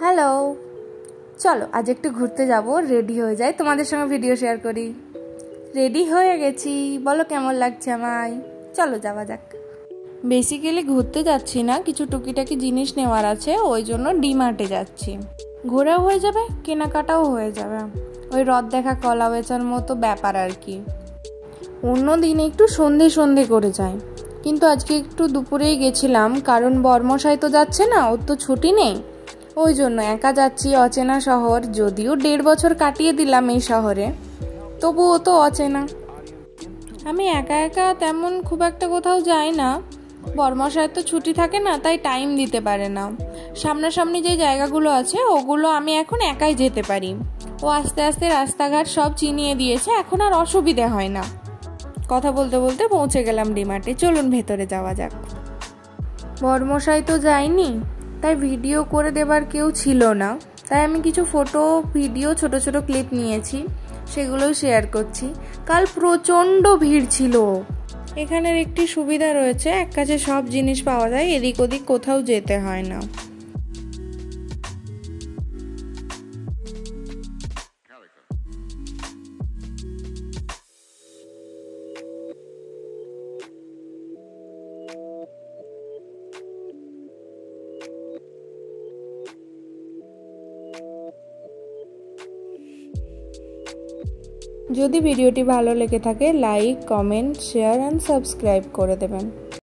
Hello, চলো আজ একটু ঘুরতে যাব। রেডি হয়ে যাই, তোমাদের সঙ্গে ভিডিও শেয়ার করি। রেডি হয়ে গেছি, বলো কেমন লাগছে আমায়। চলো যাওয়া যাক। বেসিক্যালি ঘুরতে যাচ্ছি না, কিছু টুকিটাকি জিনিস নেওয়ার আছে, ওই জন্য ডিমার্টে যাচ্ছি। ঘোরাও হয়ে যাবে, কেনাকাটাও হয়ে যাবে। ওই রথ দেখা কলা বেচার মতো ব্যাপার আর কি। অন্য দিন একটু সন্ধে করে যাই, কিন্তু আজকে একটু দুপুরেই গেছিলাম, কারণ বর্মশাই তো যাচ্ছে না, ওর তো ছুটি নেই। ওই জন্য একা যাচ্ছি, অচেনা শহর। যদিও 1.5 বছর কাটিয়ে দিলাম এই শহরে, তবুও তো অচেনা। আমি একা একা তেমন খুব একটা কোথাও যাই না। বর্মশায়ের তো ছুটি থাকে না, তাই টাইম দিতে পারে না। সামনাসামনি যে জায়গাগুলো আছে ওগুলো আমি এখন একাই যেতে পারি। ও আস্তে আস্তে রাস্তাঘাট সব চিনিয়ে দিয়েছে, এখন আর অসুবিধে হয় না। কথা বলতে বলতে পৌঁছে গেলাম ডিমার্টে। চলুন ভেতরে যাওয়া যাক। বর্মশাই তো যায়নি, তাই ভিডিও করে দেবার কেউ ছিল না, তাই আমি কিছু ফটো ভিডিও ছোট ছোট ক্লিপ নিয়েছি, সেগুলো শেয়ার করছি। কাল প্রচণ্ড ভিড় ছিল। এখানের একটি সুবিধা রয়েছে, এক কাছে সব জিনিস পাওয়া যায়, এদিক ওদিক কোথাও যেতে হয় না। যদি ভিডিওটি ভালো লেগে থাকে like, comment, share and subscribe করে দেবেন।